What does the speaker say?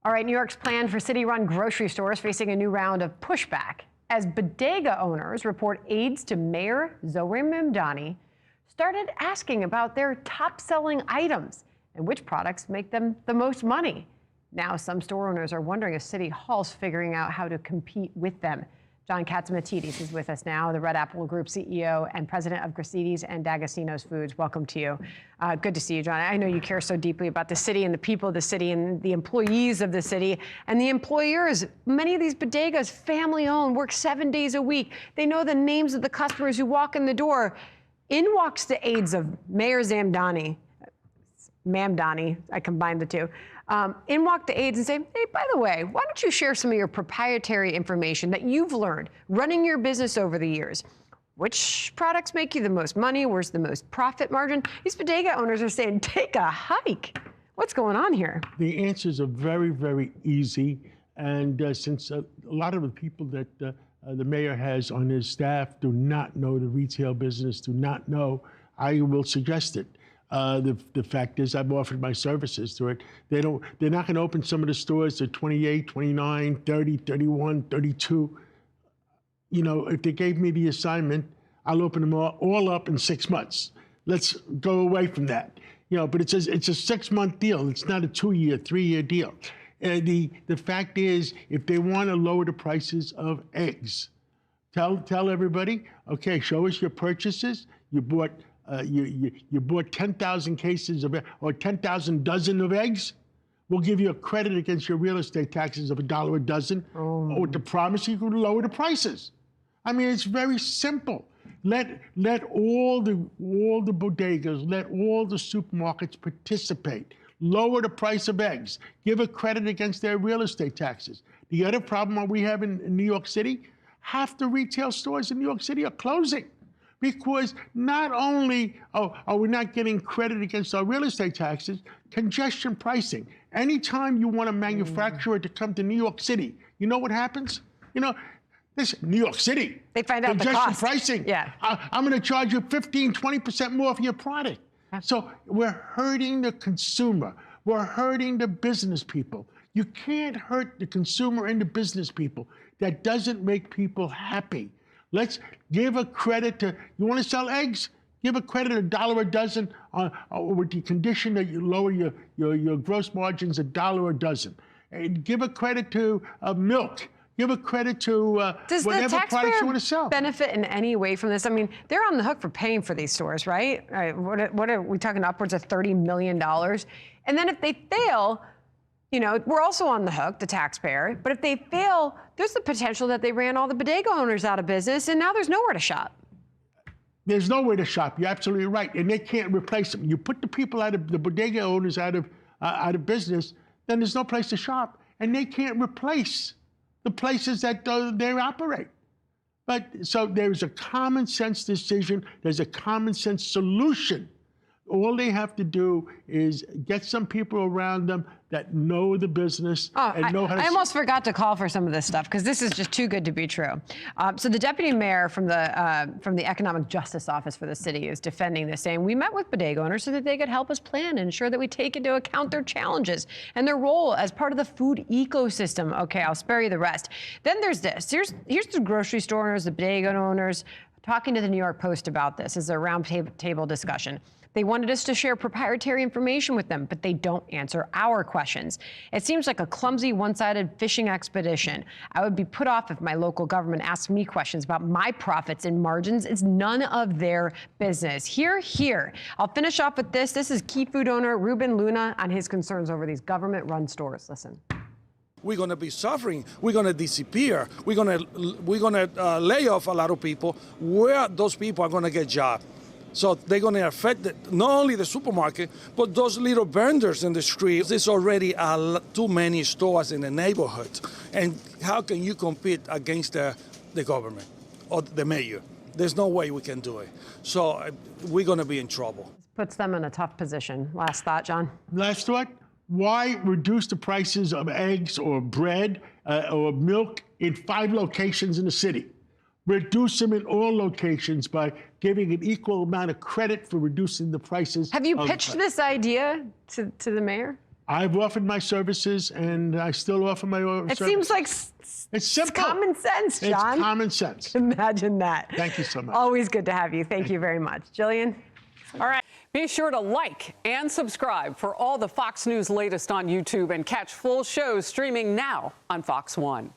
All right, New York's plan for city-run grocery stores facing a new round of pushback as bodega owners report aides to Mayor Zohran Mamdani started asking about their top-selling items and which products make them the most money. Now, some store owners are wondering if City Hall's figuring out how to compete with them. John Catsimatidis is with us now, the Red Apple Group CEO and president of Graciti's and D'Agostino's Foods. Welcome to you. Good to see you, John. I know you care so deeply about the city and the people of the city and the employees of the city and the employers. Many of these bodegas, family-owned, work 7 days a week. They know the names of the customers who walk in the door. In walks the aides of Mayor Mamdani, I combined the two. In walk the aides and say, hey, by the way, why don't you share some of your proprietary information that you've learned running your business over the years? Which products make you the most money? Where's the most profit margin? These bodega owners are saying, take a hike. What's going on here? The answers are very, very easy. And since a lot of the people that the mayor has on his staff do not know the retail business, do not know, I will suggest it. The fact is, I've offered my services to it. They're not going to open some of the stores at 28, 29, 30, 31, 32. You know, if they gave me the assignment, I'll open them all up in 6 months. Let's go away from that. You know, but it's a 6-month deal. It's not a 2-year, 3-year deal. The fact is, if they want to lower the prices of eggs, tell everybody, okay, show us your purchases. You bought you bought 10,000 cases of or 10,000 dozen of eggs. We'll give you a credit against your real estate taxes of $1 a dozen, or with the promise you can lower the prices. I mean, it's very simple. Let all the bodegas, let all the supermarkets participate. Lower the price of eggs. Give a credit against their real estate taxes. The other problem we have in New York City, half the retail stores in New York City are closing. Because not only are we not getting credit against our real estate taxes, congestion pricing. Anytime you want a manufacturer to come to New York City, you know what happens? You know, this New York City. They find out the cost. Congestion pricing. Yeah. I'm going to charge you 15, 20% more for your product. So we're hurting the consumer. We're hurting the business people. You can't hurt the consumer and the business people. That doesn't make people happy. Let's give a credit to, you want to sell eggs? Give a credit $1 a dozen with the condition that you lower your gross margins $1 a dozen. And give a credit to milk. Give a credit to whatever products you want to sell. Benefit in any way from this? I mean, they're on the hook for paying for these stores, right? What are we talking, upwards of $30 million? And then if they fail, you know, we're also on the hook, the taxpayer. But if they fail, there's the potential that they ran all the bodega owners out of business, and now there's nowhere to shop. There's nowhere to shop. You're absolutely right, and they can't replace them. You put the people out of the bodega owners out of business, then there's no place to shop, and they can't replace the places that they operate. But so there's a common sense decision. There's a common sense solution. All they have to do is get some people around them that know the business and know how to... I almost forgot to call for some of this stuff because this is just too good to be true. So the deputy mayor from the Economic Justice Office for the city is defending this, saying we met with bodega owners so that they could help us plan and ensure that we take into account their challenges and their role as part of the food ecosystem. Okay, I'll spare you the rest. Then there's this. Here's the grocery store owners, the bodega owners, talking to the New York Post about this as a round table discussion. They wanted us to share proprietary information with them, but they don't answer our questions. It seems like a clumsy, one-sided fishing expedition. I would be put off if my local government asked me questions about my profits and margins. It's none of their business. Here. I'll finish off with this. This is key food owner Ruben Luna on his concerns over these government-run stores. Listen. We're going to be suffering. We're going to disappear. We're going to lay off a lot of people. Where those people are going to get jobs? So they're going to affect not only the supermarket, but those little vendors in the street. There's already too many stores in the neighborhood. And how can you compete against the government or the mayor? There's no way we can do it. So we're going to be in trouble. This puts them in a tough position. Last thought, John? Last thought? Why reduce the prices of eggs or bread or milk in 5 locations in the city? Reduce them in all locations by giving an equal amount of credit for reducing the prices. Have you pitched this idea to the mayor? I've offered my services, and I still offer my services. It seems like it's simple. common sense, John. It's common sense. Imagine that. Thank you so much. Always good to have you. Thank you very much. Jillian? All right. Be sure to like and subscribe for all the Fox News latest on YouTube and catch full shows streaming now on Fox One.